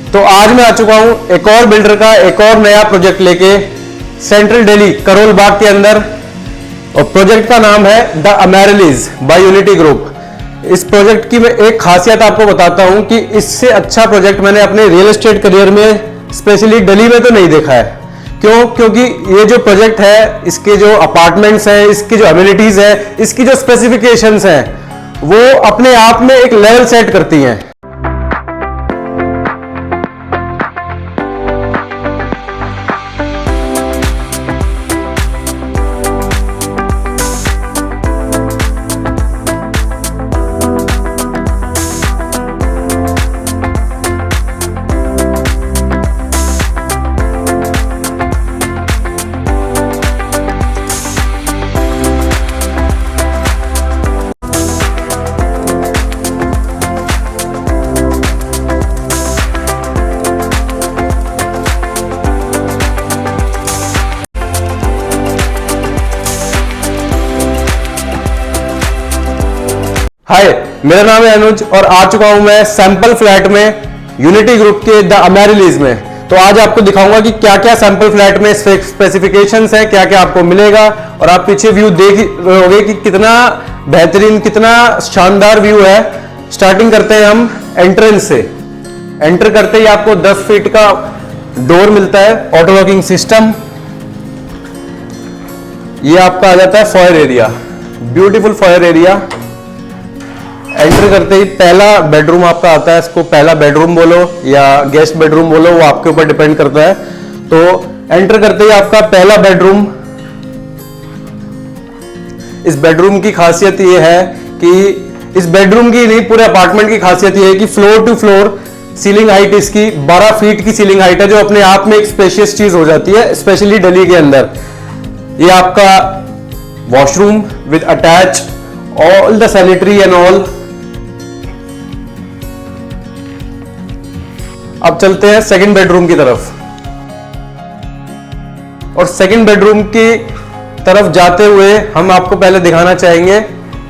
तो आज मैं आ चुका हूं एक और बिल्डर का एक और नया प्रोजेक्ट लेके सेंट्रल दिल्ली करोल बाग के अंदर, और प्रोजेक्ट का नाम है द अमेरिलीज बाय यूनिटी ग्रुप। इस प्रोजेक्ट की मैं एक खासियत आपको बताता हूं कि इससे अच्छा प्रोजेक्ट मैंने अपने रियल एस्टेट करियर में स्पेशली दिल्ली में तो नहीं देखा है। क्यों? क्योंकि ये जो प्रोजेक्ट है, इसके जो अपार्टमेंट्स हैं, इसकी जो अम्यूनिटीज है, इसकी जो स्पेसिफिकेशंस हैं, वो अपने आप में एक लेवल सेट करती हैं। हाय, मेरा नाम है अनुज और आ चुका हूं मैं सैंपल फ्लैट में यूनिटी ग्रुप के द अमेरिलीज में। तो आज आपको दिखाऊंगा कि क्या क्या सैंपल फ्लैट में स्पेसिफिकेशंस हैं, क्या क्या आपको मिलेगा, और आप पीछे व्यू देख रहे होंगे कि कितना बेहतरीन, कितना शानदार व्यू है। स्टार्टिंग करते हैं हम एंट्रेंस से। एंटर करते ही आपको 10 फीट का डोर मिलता है, ऑटो लॉकिंग सिस्टम। ये आपका आ जाता है foyer area, beautiful foyer area. Enter करते ही पहला बेडरूम आपका आता है, इसको पहला बेडरूम बोलो या गेस्ट बेडरूम बोलो, वो आपके ऊपर डिपेंड करता है। तो एंटर करते ही आपका पहला बेडरूम। इस बेडरूम की खासियत ये है कि इस बेडरूम की नहीं, पूरे अपार्टमेंट की खासियत ये है कि floor to floor ceiling height इसकी 12 फीट की सीलिंग हाइट है, जो अपने आप में एक स्पेशियस चीज हो जाती है, स्पेशली दिल्ली के अंदर। ये आपका washroom with attach all the sanitary and all. अब चलते हैं सेकंड बेडरूम की तरफ, और सेकंड बेडरूम की तरफ जाते हुए हम आपको पहले दिखाना चाहेंगे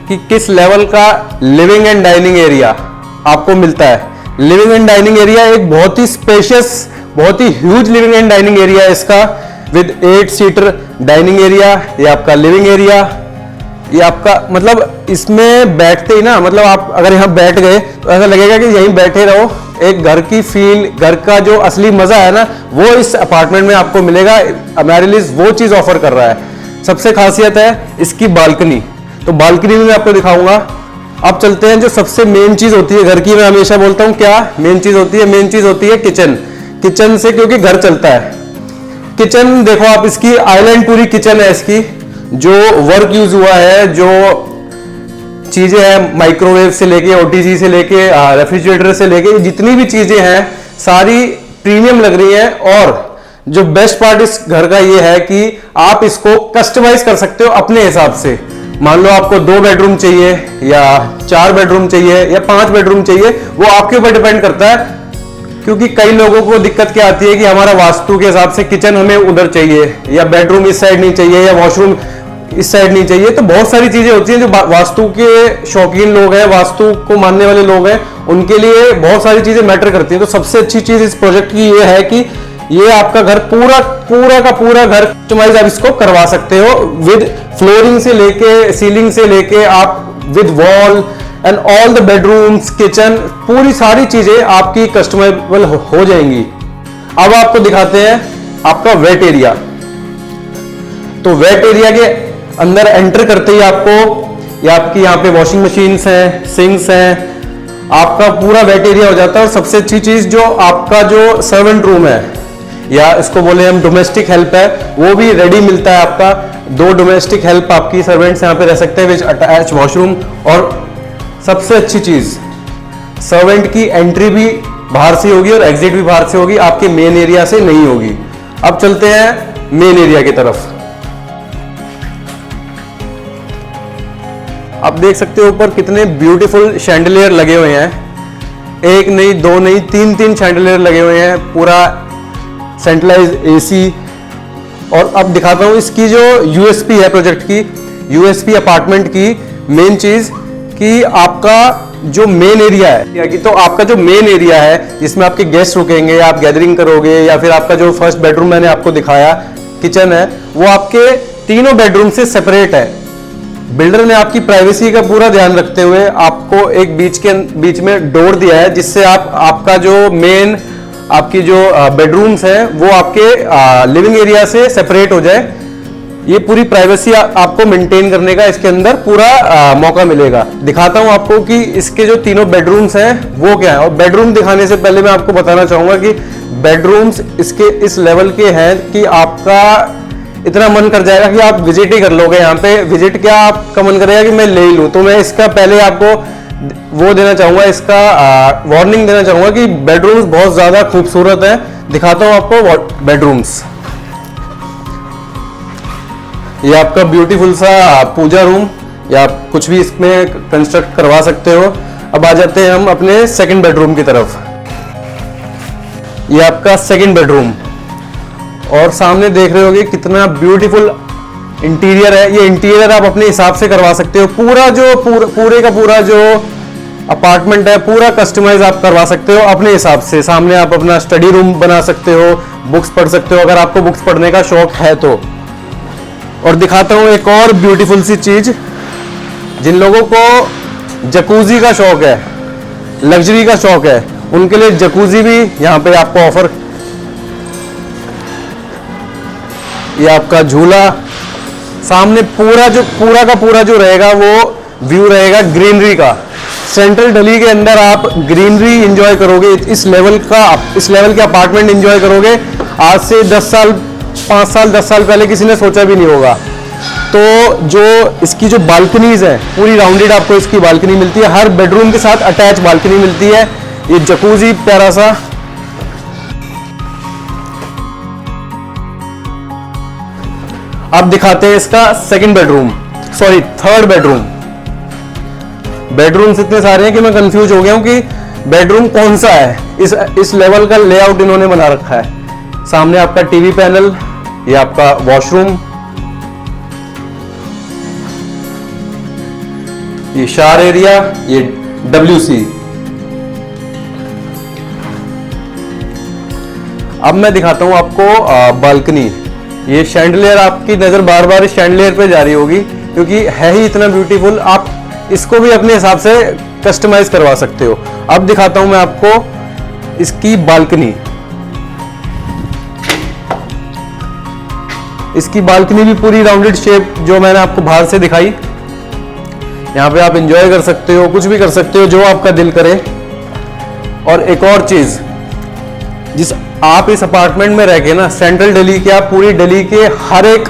कि किस लेवल का लिविंग एंड डाइनिंग एरिया आपको मिलता है। लिविंग एंड डाइनिंग एरिया एक बहुत ही स्पेशियस, बहुत ही huge living and dining area है इसका, विद 8 सीटर डाइनिंग एरिया। ये आपका लिविंग एरिया, ये आपका मतलब इसमें बैठते ही ना, मतलब आप अगर यहां बैठ गए तो ऐसा लगेगा कि यहीं बैठे रहो। एक घर की फील, घर का जो असली मजा है ना, वो इस अपार्टमेंट में आपको मिलेगा। अमेरिलीज वो चीज ऑफर कर रहा है। सबसे खासियत है इसकी बालकनी, तो बालकनी में मैं आपको दिखाऊंगा। अब चलते हैं जो सबसे मेन चीज होती है घर की, मैं हमेशा बोलता हूं क्या मेन चीज होती है। मेन चीज होती है किचन। किचन से क्योंकि घर चलता है। किचन देखो आप, इसकी आइलैंड पूरी किचन है इसकी, जो वर्क यूज हुआ है, जो चीजें हैं, माइक्रोवेव से लेके ओटीजी से लेके रेफ्रिजरेटर से लेके जितनी भी चीजें हैं सारी प्रीमियम लग रही हैं। और जो बेस्ट पार्ट इस घर का ये है कि आप इसको कस्टमाइज कर सकते हो अपने हिसाब से। मान लो आपको 2 बेडरूम चाहिए या 4 बेडरूम चाहिए या 5 बेडरूम चाहिए, वो आपके ऊपर डिपेंड करता है। क्योंकि कई लोगों को दिक्कत क्या आती है कि हमारा वास्तु के हिसाब से किचन हमें उधर चाहिए, या बेडरूम इस साइड नहीं चाहिए, या वॉशरूम इस साइड नहीं चाहिए। तो बहुत सारी चीजें होती हैं जो वास्तु के शौकीन लोग हैं, वास्तु को मानने वाले लोग हैं, उनके लिए बहुत सारी चीजें मैटर करती हैं। तो सबसे अच्छी चीज इस प्रोजेक्ट की ये है कि ये आपका घर पूरा का पूरा घर कस्टमाइज आप इसको करवा सकते हो, विद फ्लोरिंग से लेके सीलिंग से लेके आप with wall and all the bedrooms, kitchen, पूरी सारी चीजें आपकी कस्टमाइजेबल हो जाएंगी। अब आपको दिखाते हैं आपका वेट एरिया। तो वेट एरिया के अंदर एंटर करते ही आपको ये आपकी यहाँ पे वॉशिंग मशीन्स हैं, सिंक्स हैं, आपका पूरा वेट एरिया हो जाता है। और सबसे अच्छी चीज जो आपका जो सर्वेंट रूम है, या इसको बोले हम डोमेस्टिक हेल्प है, वो भी रेडी मिलता है आपका। 2 डोमेस्टिक हेल्प आपकी सर्वेंट्स यहाँ पे रह सकते हैं, विच अटैच वॉशरूम। और सबसे अच्छी चीज, सर्वेंट की एंट्री भी बाहर से होगी और एग्जिट भी बाहर से होगी, आपके मेन एरिया से नहीं होगी। अब चलते हैं मेन एरिया की तरफ। आप देख सकते हो ऊपर कितने ब्यूटीफुल शैंडलियर लगे हुए हैं। एक नहीं, 2 नहीं, 3 शैंडलियर लगे हुए हैं, पूरा सेंट्रलाइज एसी। और अब दिखाता हूं इसकी जो यूएसपी है प्रोजेक्ट की, यूएसपी अपार्टमेंट की मेन चीज कि आपका जो मेन एरिया है कि तो आपका जो मेन एरिया है जिसमें आपके गेस्ट रुकेंगे या आप गैदरिंग करोगे, या फिर आपका जो फर्स्ट बेडरूम मैंने आपको दिखाया किचन है, वो आपके तीनों बेडरूम से सेपरेट है। बिल्डर ने आपकी प्राइवेसी का पूरा ध्यान रखते हुए आपको एक बीच में डोर दिया है, जिससे आपका जो मेन आपकी जो बेडरूम्स है वो आपके लिविंग एरिया से सेपरेट हो जाए। ये पूरी प्राइवेसी आपको मेंटेन करने का इसके अंदर पूरा मौका मिलेगा। दिखाता हूं आपको कि इसके जो तीनों बेडरूम्स हैं वो क्या है। और बेडरूम दिखाने से पहले मैं आपको बताना चाहूंगा कि बेडरूम्स इसके इस लेवल के हैं कि आपका इतना मन कर जाएगा कि आप विजिट ही कर लोगे। यहाँ पे विजिट क्या, आपका मन करेगा कि मैं ले ही लूं। तो मैं इसका पहले आपको वो देना चाहूंगा, इसका वार्निंग देना चाहूंगा कि बेडरूम्स बहुत ज्यादा खूबसूरत है। दिखाता हूं आपको बेडरूम्स। ये आपका ब्यूटीफुल सा पूजा रूम, या आप कुछ भी इसमें कंस्ट्रक्ट करवा सकते हो। अब आ जाते हैं हम अपने सेकंड बेडरूम की तरफ। ये आपका सेकंड बेडरूम, और सामने देख रहे होगे कितना ब्यूटीफुल इंटीरियर है। ये इंटीरियर आप अपने हिसाब से करवा सकते हो। पूरे का पूरा जो अपार्टमेंट है पूरा कस्टमाइज आप करवा सकते हो अपने हिसाब से। सामने आप अपना स्टडी रूम बना सकते हो, बुक्स पढ़ सकते हो अगर आपको बुक्स पढ़ने का शौक है तो। और दिखाता हूं एक और ब्यूटीफुल सी चीज, जिन लोगों को जकूजी का शौक है, लग्जरी का शौक है, उनके लिए जकूजी भी यहां पे आपको ऑफर। ये आपका झूला, सामने पूरा का पूरा जो रहेगा वो व्यू रहेगा ग्रीनरी का। सेंट्रल दिल्ली के अंदर आप ग्रीनरी एंजॉय करोगे। इस लेवल के अपार्टमेंट एंजॉय करोगे आज से 10 साल 5 साल 10 साल पहले किसी ने सोचा भी नहीं होगा। तो जो इसकी जो बालकनीज है पूरी राउंडेड आपको इसकी बालकनी मिलती है। हर बेडरूम के साथ अटैच बालकनी मिलती है। ये जकूजी प्यारा सा। अब दिखाते हैं इसका थर्ड बेडरूम। बेडरूम्स इतने सारे हैं कि मैं कंफ्यूज हो गया हूं कि बेडरूम कौन सा है। इस लेवल का लेआउट इन्होंने बना रखा है। सामने आपका टीवी पैनल, ये आपका वॉशरूम, ये शावर एरिया, ये WC। अब मैं दिखाता हूं आपको बालकनी। ये शैंडलियर, आपकी नजर बार बार इस शैंडलियर पे जा रही होगी क्योंकि है ही इतना ब्यूटीफुल। आप इसको भी अपने हिसाब से कस्टमाइज करवा सकते हो। अब दिखाता हूं मैं आपको इसकी बालकनी। इसकी बालकनी भी पूरी राउंडेड शेप जो मैंने आपको बाहर से दिखाई। यहाँ पे आप एंजॉय कर सकते हो, कुछ भी कर सकते हो जो आपका दिल करे। और एक और चीज, जिस आप इस अपार्टमेंट में रह के ना सेंट्रल दिल्ली के, आप पूरी दिल्ली के हर एक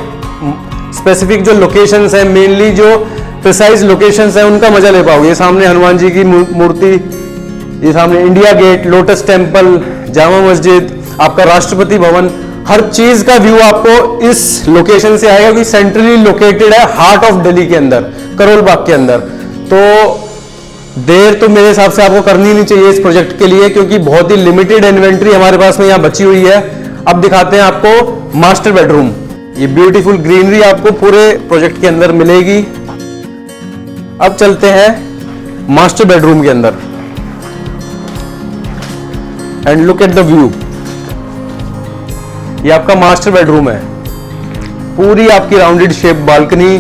स्पेसिफिक जो लोकेशंस है, मेनली जो प्रिसाइज लोकेशंस है, उनका मजा ले पाओगे। सामने हनुमान जी की मूर्ति, ये सामने India Gate, lotus temple, Jama Masjid, आपका राष्ट्रपति भवन, हर चीज का व्यू आपको इस लोकेशन से आएगा क्योंकि सेंट्रली लोकेटेड है हार्ट ऑफ दिल्ली के अंदर, करोल बाग के अंदर। तो देर तो मेरे हिसाब से आपको करनी नहीं चाहिए इस प्रोजेक्ट के लिए, क्योंकि बहुत ही लिमिटेड इन्वेंट्री हमारे पास में यहाँ बची हुई है। अब दिखाते हैं आपको मास्टर बेडरूम। ये ब्यूटीफुल ग्रीनरी आपको पूरे प्रोजेक्ट के अंदर मिलेगी। अब चलते हैं मास्टर बेडरूम के अंदर and look at the view. ये आपका मास्टर बेडरूम है, पूरी आपकी राउंडेड शेप बालकनी,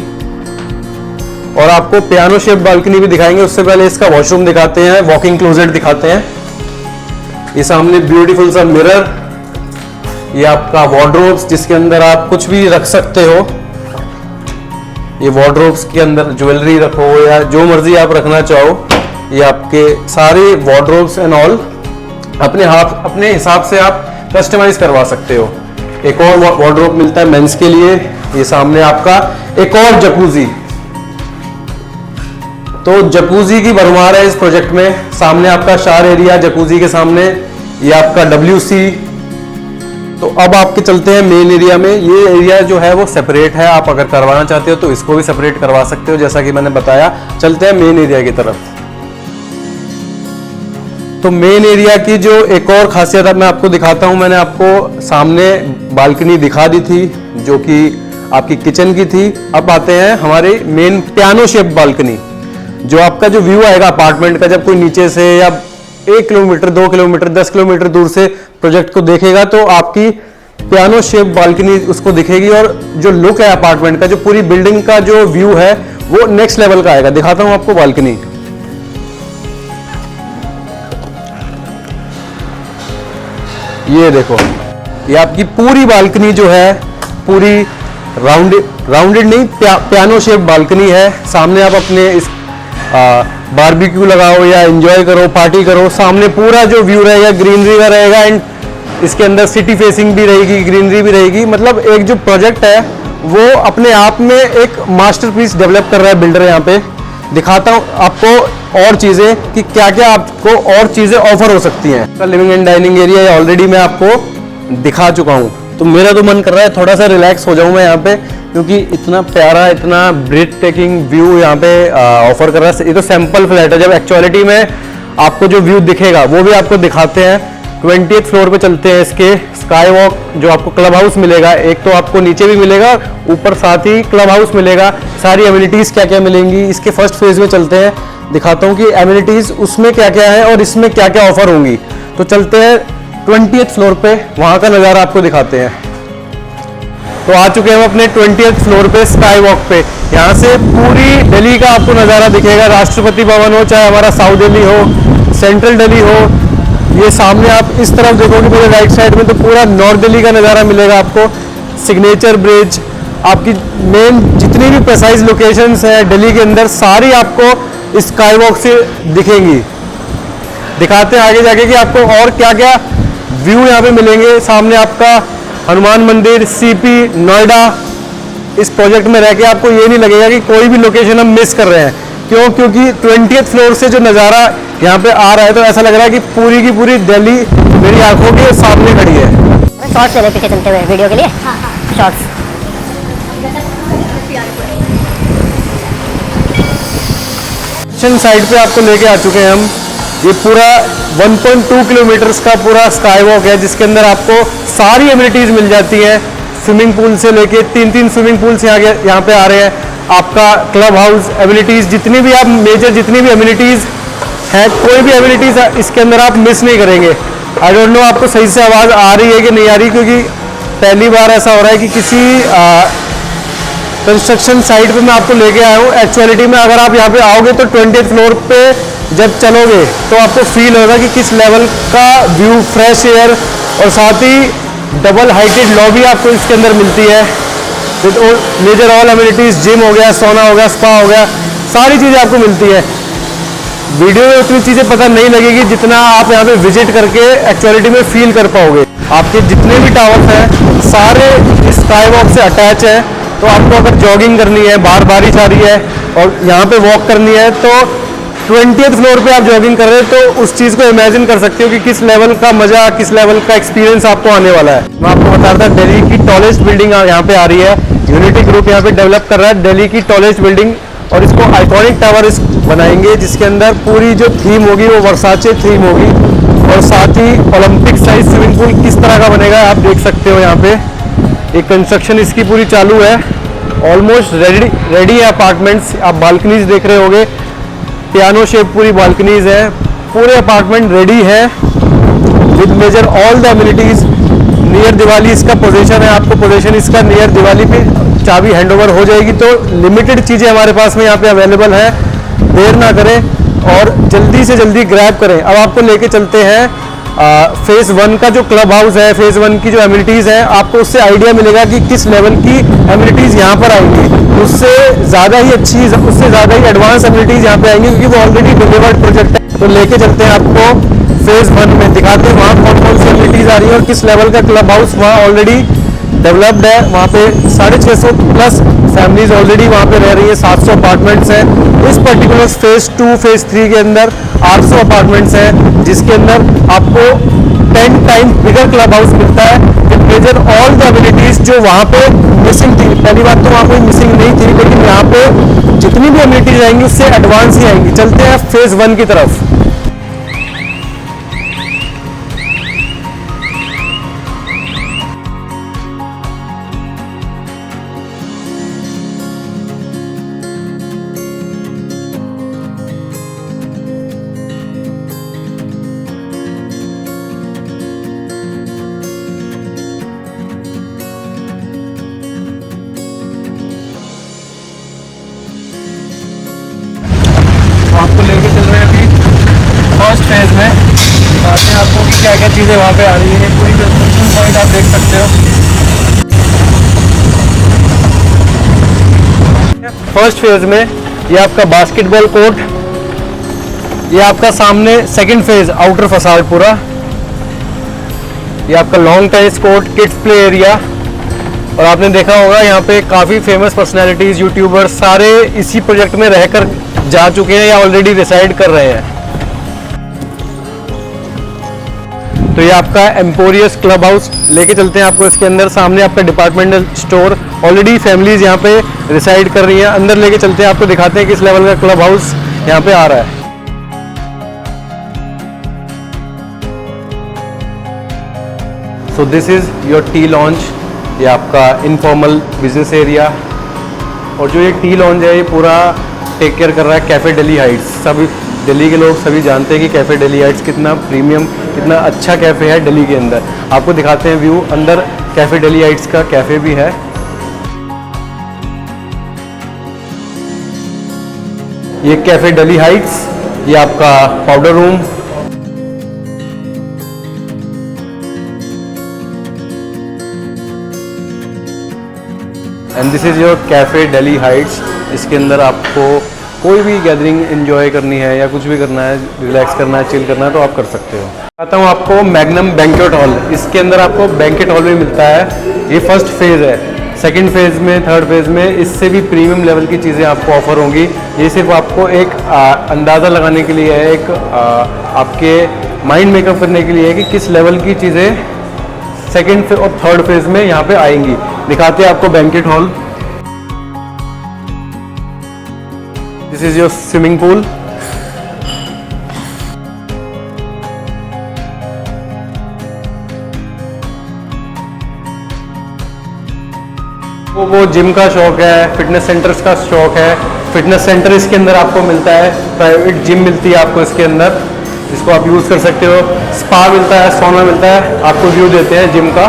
और आपको पियानो शेप बालकनी भी दिखाएंगे। उससे पहले इसका वॉशरूम दिखाते हैं, वॉकिंग क्लोजेट दिखाते हैं। ये सामने ब्यूटीफुल सा मिरर, ये आपका वार्डरोब्स जिसके अंदर आप कुछ भी रख सकते हो। ये वार्डरोब्स के अंदर ज्वेलरी रखो या जो मर्जी आप रखना चाहो, ये आपके सारे वार्डरोब्स एंड ऑल अपने हिसाब से आप कस्टमाइज करवा सकते हो। एक और वार्डरोब मिलता है मेंस के लिए। ये सामने आपका एक और जकूजी, तो जकूजी की भरमार है इस प्रोजेक्ट में। सामने आपका शावर एरिया जकूजी के सामने, ये आपका WC। तो अब आपके चलते हैं मेन एरिया में। ये एरिया जो है वो सेपरेट है, आप अगर करवाना चाहते हो तो इसको भी सेपरेट करवा सकते हो जैसा कि मैंने बताया। चलते हैं मेन एरिया की तरफ। तो मेन एरिया की जो एक और खासियत अब मैं आपको दिखाता हूं। मैंने आपको सामने बालकनी दिखा दी थी जो कि आपकी किचन की थी। अब आते हैं हमारे मेन पियानो शेप बालकनी। जो आपका जो व्यू आएगा अपार्टमेंट का, जब कोई नीचे से या 1 किलोमीटर 2 किलोमीटर 10 किलोमीटर दूर से प्रोजेक्ट को देखेगा तो आपकी पियानो शेप बालकनी उसको दिखेगी, और जो लुक है अपार्टमेंट का, जो पूरी बिल्डिंग का जो व्यू है वो नेक्स्ट लेवल का आएगा। दिखाता हूं आपको बालकनी। ये देखो, ये आपकी पूरी बालकनी जो है पूरी राउंडेड नहीं, पियानो शेप बालकनी है। सामने आप अपने इस बारबेक्यू लगाओ या एंजॉय करो, पार्टी करो। सामने पूरा जो व्यू रहेगा ग्रीनरी का रहेगा, एंड इसके अंदर सिटी फेसिंग भी रहेगी, ग्रीनरी भी रहेगी। मतलब एक जो प्रोजेक्ट है वो अपने आप में एक मास्टरपीस डेवलप कर रहा है बिल्डर। यहाँ पे दिखाता हूँ आपको और चीज़ें कि क्या क्या आपको और चीज़ें ऑफर हो सकती हैं। Living and dining area already मैं आपको दिखा चुका हूँ, तो मेरा तो मन कर रहा है थोड़ा सा रिलैक्स हो जाऊँ मैं यहाँ पे, क्योंकि इतना प्यारा, इतना ब्रीथ टेकिंग व्यू यहाँ पे ऑफर कर रहा है। ये तो सैंपल फ्लैट है, जब एक्चुअलिटी में आपको जो व्यू दिखेगा वो भी आपको दिखाते हैं। 20th फ्लोर पे चलते हैं। इसके स्काई वॉक जो आपको क्लब हाउस मिलेगा, एक तो आपको नीचे भी मिलेगा, ऊपर साथ ही क्लब हाउस मिलेगा। सारी एमिनिटीज़ क्या क्या मिलेंगी, इसके फर्स्ट फेज में चलते हैं, दिखाता हूँ कि एमिनिटीज़ उसमें क्या क्या है और इसमें क्या क्या ऑफर होंगी। तो चलते हैं 20th फ्लोर पे, वहाँ का नज़ारा आपको दिखाते हैं। तो आ चुके हैं हम अपने 20th फ्लोर पे स्काई वॉक पे। यहाँ से पूरी दिल्ली का आपको नज़ारा दिखेगा। राष्ट्रपति भवन हो, चाहे हमारा साउथ दिल्ली हो, सेंट्रल दिल्ली हो। ये सामने आप इस तरफ देखोगे मेरे राइट साइड में तो पूरा नॉर्थ दिल्ली का नज़ारा मिलेगा आपको। सिग्नेचर ब्रिज, आपकी मेन जितनी भी प्रिसाइज लोकेशंस हैं दिल्ली के अंदर, सारी आपको इस स्काई वॉक से दिखेंगी। दिखाते हैं आगे जाके कि आपको और क्या क्या व्यू यहाँ पे मिलेंगे। सामने आपका हनुमान मंदिर, सीपी, नोएडा। इस प्रोजेक्ट में रह के आपको ये नहीं लगेगा कि कोई भी लोकेशन हम मिस कर रहे हैं। क्यों? क्योंकि 20th फ्लोर से जो नज़ारा यहाँ पे आ रहा है तो ऐसा लग रहा है कि पूरी की पूरी दिल्ली मेरी आंखों के सामने खड़ी है। शॉर्ट्स ले पीछे चलते हुए वीडियो के लिए। शॉर्ट्स साइड पे आपको लेके आ चुके हैं हम। ये पूरा 1.2 किलोमीटर्स का पूरा स्काई वॉक है, जिसके अंदर आपको सारी एमिनिटीज मिल जाती हैं। स्विमिंग पूल से लेके 3 स्विमिंग पूल्स यहाँ पे आ रहे हैं। आपका क्लब हाउस एमिनिटीज, जितनी भी आप मेजर जितनी भी एमिनिटीज हैं, कोई भी एमिनिटीज इसके अंदर आप मिस नहीं करेंगे। आई डोंट नो आपको सही से आवाज़ आ रही है कि नहीं आ रही, क्योंकि पहली बार ऐसा हो रहा है कि किसी कंस्ट्रक्शन साइट पे मैं आपको लेके आया हूँ। एक्चुअलिटी में अगर आप यहाँ पे आओगे तो 20th फ्लोर पे जब चलोगे तो आपको फील होगा कि किस लेवल का व्यू, फ्रेश एयर, और साथ ही डबल हाइटेड लॉबी आपको इसके अंदर मिलती है with major all amenities. Gym हो गया, सोना हो गया, स्पा हो गया, सारी चीज़ें आपको मिलती है। वीडियो में उतनी चीज़ें पता नहीं लगेगी जितना आप यहाँ पे विजिट करके एक्चुअलिटी में फील कर पाओगे। आपके जितने भी टावर्स हैं सारे स्काई वॉक से अटैच है। तो आपको अगर जॉगिंग करनी है, बाहर बारिश आ रही है और यहाँ पे वॉक करनी है, तो 20th फ्लोर पे आप जॉगिंग कर रहे हैं तो उस चीज़ को इमेजिन कर सकते हो कि किस लेवल का मजा, किस लेवल का एक्सपीरियंस आपको आने वाला है। मैं आपको बता रहा था दिल्ली की टॉलेस्ट बिल्डिंग यहाँ पे आ रही है। यूनिटी ग्रुप यहाँ पे डेवलप कर रहा है दिल्ली की टॉलेस्ट बिल्डिंग, और इसको आइकॉनिक टावर बनाएंगे, जिसके अंदर पूरी जो थीम होगी वो वर्साचे थीम होगी, और साथ ही ओलंपिक साइज स्विमिंग पूल किस तरह का बनेगा आप देख सकते हो। यहाँ पे एक कंस्ट्रक्शन इसकी पूरी चालू है, ऑलमोस्ट रेडी है अपार्टमेंट्स। आप बालकनीज देख रहे होगे, पियानो शेप पूरी बालकनीज है, पूरे अपार्टमेंट रेडी है with major all the amenities. Near Diwali इसका पोजीशन है, आपको पोजीशन इसका नियर दिवाली पे चाबी हैंडओवर हो जाएगी। तो लिमिटेड चीज़ें हमारे पास में यहाँ पे अवेलेबल है, देर ना करें और जल्दी से जल्दी ग्रैब करें। अब आपको लेके चलते हैं फेज़ 1 का जो क्लब हाउस है, फेज़ 1 की जो एमिनिटीज़ है, आपको उससे आइडिया मिलेगा कि किस लेवल की एमिनिटीज़ यहाँ पर आएंगी। उससे ज़्यादा ही अच्छी, उससे ज़्यादा ही एडवांस एमिनिटीज़ यहाँ पे आएंगी, क्योंकि वो ऑलरेडी डिलीवर्ड प्रोजेक्ट है। तो लेके चलते हैं आपको फेज़ 1 में, दिखाते हैं वहाँ कौन कौन सी एमिनिटीज़ आ रही है और किस लेवल का क्लब हाउस वहाँ ऑलरेडी डेवलप्ड है। वहाँ पे 650 प्लस फैमिलीज ऑलरेडी वहाँ पे रह रही है, 700 अपार्टमेंट्स हैं। इस पर्टिकुलर फेज़ 2, फेज़ 3 के अंदर 800 अपार्टमेंट्स हैं, जिसके अंदर आपको 10 टाइम बिगर क्लब हाउस मिलता है with major all the amenities जो वहाँ पे मिसिंग थी। पहली बात तो वहाँ कोई मिसिंग नहीं थी, लेकिन यहाँ पे जितनी भी एमिनिटीज आएंगी उससे एडवांस ही आएंगी। चलते हैं फेज़ 1 की तरफ। चीज़ें वहाँ पे आ रही हैं। पूरी कंस्ट्रक्शन पॉइंट आप देख सकते हो। फर्स्ट फेज में ये आपका बास्केटबॉल कोर्ट, ये आपका सामने सेकंड फेज आउटर फसाड पूरा, ये आपका long tennis court, kids play area. और आपने देखा होगा यहाँ पे काफ़ी फेमस पर्सनालिटीज़, यूट्यूबर्स सारे इसी प्रोजेक्ट में रहकर जा चुके हैं या ऑलरेडी रिसाइड कर रहे हैं। तो ये आपका एम्पोरियस क्लब हाउस लेके चलते हैं आपको इसके अंदर। सामने आपका डिपार्टमेंटल स्टोर, ऑलरेडी फैमिलीज यहाँ पे रिसाइड कर रही हैं। अंदर लेके चलते हैं, आपको दिखाते हैं किस लेवल का क्लब हाउस यहाँ पे आ रहा है। So this is your T launch, ये आपका इनफॉर्मल बिजनेस एरिया। और जो ये टी लॉन्च है ये पूरा टेक केयर कर रहा है कैफ़े दिल्ली हाइट्स। सभी दिल्ली के लोग सभी जानते हैं कि कैफ़े दिल्ली हाइट्स कितना प्रीमियम, कितना अच्छा कैफ़े है दिल्ली के अंदर। आपको दिखाते हैं व्यू, अंदर कैफ़े दिल्ली हाइट्स का कैफ़े भी है। ये कैफ़े दिल्ली हाइट्स, ये आपका powder room, and this is your cafe Delhi Heights. इसके अंदर आपको कोई भी गैदरिंग एंजॉय करनी है या कुछ भी करना है, रिलैक्स करना है, चिल करना है तो आप कर सकते हो। आता हूँ आपको मैग्नम बैंक्वेट हॉल। इसके अंदर आपको बैंक्वेट हॉल भी मिलता है। ये फर्स्ट फेज़ है। सेकंड फेज़ में, थर्ड फेज़ में इससे भी प्रीमियम लेवल की चीज़ें आपको ऑफर होंगी। ये सिर्फ आपको एक अंदाज़ा लगाने के लिए है, एक आपके माइंड मेकअप करने के लिए है कि किस लेवल की चीज़ें सेकंड और थर्ड फेज़ में यहाँ पे आएंगी। दिखाते हैं आपको banquet hall. This is your swimming pool. वो जिम का शौक है, फिटनेस सेंटर्स का शौक है, फिटनेस सेंटर इसके अंदर आपको मिलता है। प्राइवेट जिम मिलती है आपको इसके अंदर, जिसको आप यूज़ कर सकते हो। स्पा मिलता है, सोना मिलता है। आपको व्यू देते हैं जिम का,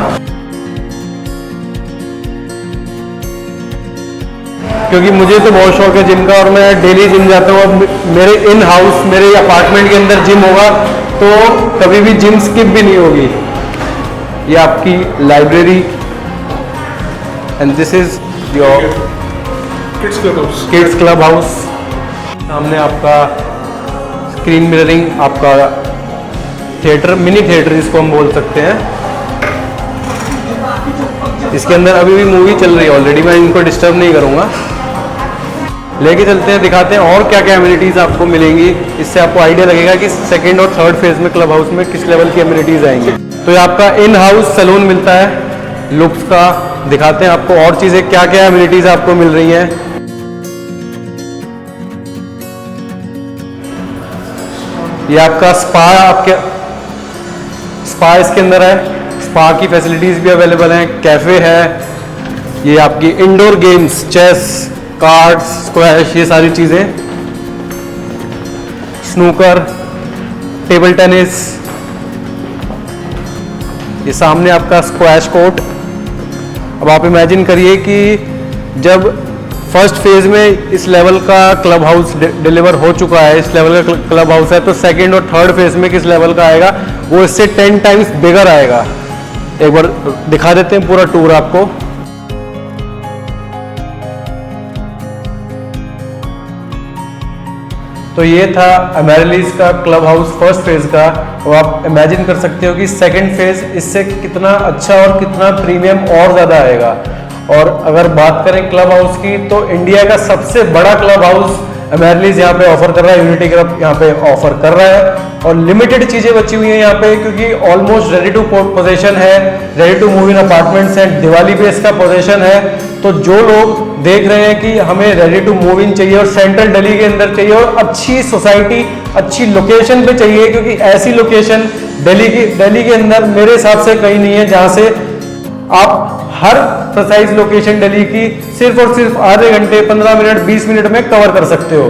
क्योंकि मुझे तो बहुत शौक है जिम का और मैं डेली जिम जाता हूँ। अब मेरे इन हाउस, मेरे अपार्टमेंट के अंदर जिम होगा तो कभी भी जिम स्किप भी नहीं होगी। ये आपकी library, and this is your kids club house. सामने आपका स्क्रीन मिररिंग, आपका थिएटर, मिनी थिएटर जिसको हम बोल सकते हैं। इसके अंदर अभी भी मूवी चल रही है ऑलरेडी, मैं इनको डिस्टर्ब नहीं करूँगा। लेके चलते हैं, दिखाते हैं और क्या क्या एमिनिटीज़ आपको मिलेंगी। इससे आपको आइडिया लगेगा कि सेकंड और थर्ड फेज में क्लब हाउस में किस लेवल की एमिनिटीज़ आएंगी। तो ये आपका इन हाउस सैलून मिलता है लुक्स का। दिखाते हैं आपको और चीज़ें, क्या क्या एमिनिटीज़ आपको मिल रही हैं। ये आपका स्पा, आपके स्पा इसके अंदर है। स्पा की फैसिलिटीज़ भी अवेलेबल हैं। कैफ़े है। ये आपकी indoor games, chess, cards, squash, ये सारी चीज़ें, स्नूकर, टेबल टेनिस। ये सामने आपका स्क्वैश कोर्ट। अब आप इमेजिन करिए कि जब फर्स्ट फेज में इस लेवल का क्लब हाउस डिलीवर हो चुका है, इस लेवल का क्लब हाउस है, तो सेकंड और थर्ड फेज में किस लेवल का आएगा, वो इससे 10 टाइम्स बिगर आएगा। एक बार दिखा देते हैं पूरा टूर आपको। तो ये था अमेरिलीज का क्लब हाउस फर्स्ट फेज का। और आप इमेजिन कर सकते हो कि सेकंड फेज इससे कितना अच्छा और कितना प्रीमियम और ज़्यादा आएगा। और अगर बात करें क्लब हाउस की, तो इंडिया का सबसे बड़ा क्लब हाउस अमेरिलीज यहाँ पे ऑफर कर रहा है, यूनिटी क्लब यहाँ पे ऑफर कर रहा है। और लिमिटेड चीज़ें बची हुई हैं यहाँ पे, क्योंकि ऑलमोस्ट रेडी टू पोजेशन है, ready to move in apartments हैं, दिवाली पे इसका पोजेशन है। तो जो लोग देख रहे हैं कि हमें रेडी टू मूव इन चाहिए और सेंट्रल दिल्ली के अंदर चाहिए और अच्छी सोसाइटी, अच्छी लोकेशन पे चाहिए, क्योंकि ऐसी लोकेशन दिल्ली के अंदर मेरे हिसाब से कहीं नहीं है जहाँ से आप हर प्रिसाइज लोकेशन दिल्ली की सिर्फ और सिर्फ आधे घंटे, 15 मिनट, 20 मिनट में कवर कर सकते हो।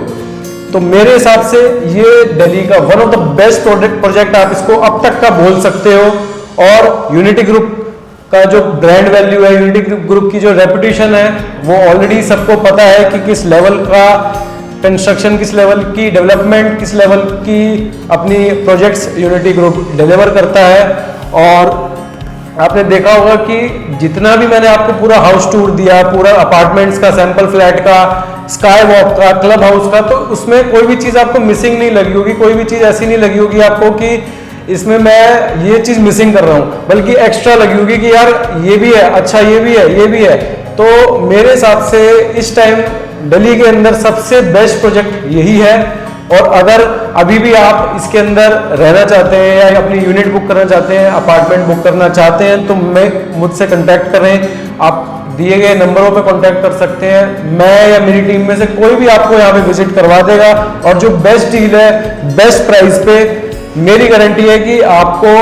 तो मेरे हिसाब से ये दिल्ली का one of the best project आप इसको अब तक का बोल सकते हो। और यूनिटी ग्रुप का जो ब्रांड वैल्यू है, यूनिटी ग्रुप की जो रेपुटेशन है, वो ऑलरेडी सबको पता है कि किस लेवल का कंस्ट्रक्शन किस लेवल की, डेवलपमेंट किस लेवल की अपनी प्रोजेक्ट्स यूनिटी ग्रुप डिलीवर करता है। और आपने देखा होगा कि जितना भी मैंने आपको पूरा हाउस टूर दिया, पूरा अपार्टमेंट्स का, सैंपल फ्लैट का, स्काई वॉक का, क्लब हाउस का, तो उसमें कोई भी चीज़ आपको मिसिंग नहीं लगी होगी, कोई भी चीज़ ऐसी नहीं लगी होगी आपको कि इसमें मैं ये चीज़ मिसिंग कर रहा हूँ, बल्कि एक्स्ट्रा लगी होगी कि यार ये भी है, अच्छा ये भी है, ये भी है। तो मेरे हिसाब से इस टाइम दिल्ली के अंदर सबसे बेस्ट प्रोजेक्ट यही है। और अगर अभी भी आप इसके अंदर रहना चाहते हैं या अपनी यूनिट बुक करना चाहते हैं, अपार्टमेंट बुक करना चाहते हैं, तो मुझसे कांटेक्ट करें। आप दिए गए नंबरों पे कांटेक्ट कर सकते हैं। मैं या मेरी टीम में से कोई भी आपको यहाँ पे विजिट करवा देगा। और जो बेस्ट डील है, बेस्ट प्राइस पे, मेरी गारंटी है कि आपको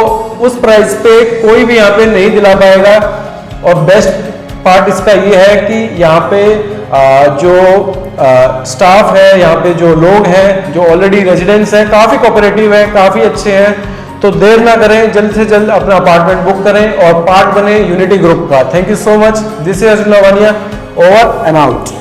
उस प्राइस पे कोई भी यहाँ पे नहीं दिला पाएगा। और बेस्ट पार्ट इसका ये है कि यहाँ पे जो स्टाफ है, यहाँ पे जो लोग हैं, जो ऑलरेडी रेजिडेंट्स हैं, काफ़ी कोऑपरेटिव हैं, काफ़ी अच्छे हैं। तो देर ना करें, जल्द से जल्द अपना अपार्टमेंट बुक करें और पार्ट बने यूनिटी ग्रुप का। Thank you so much. This is Arjun Lavania, over and out.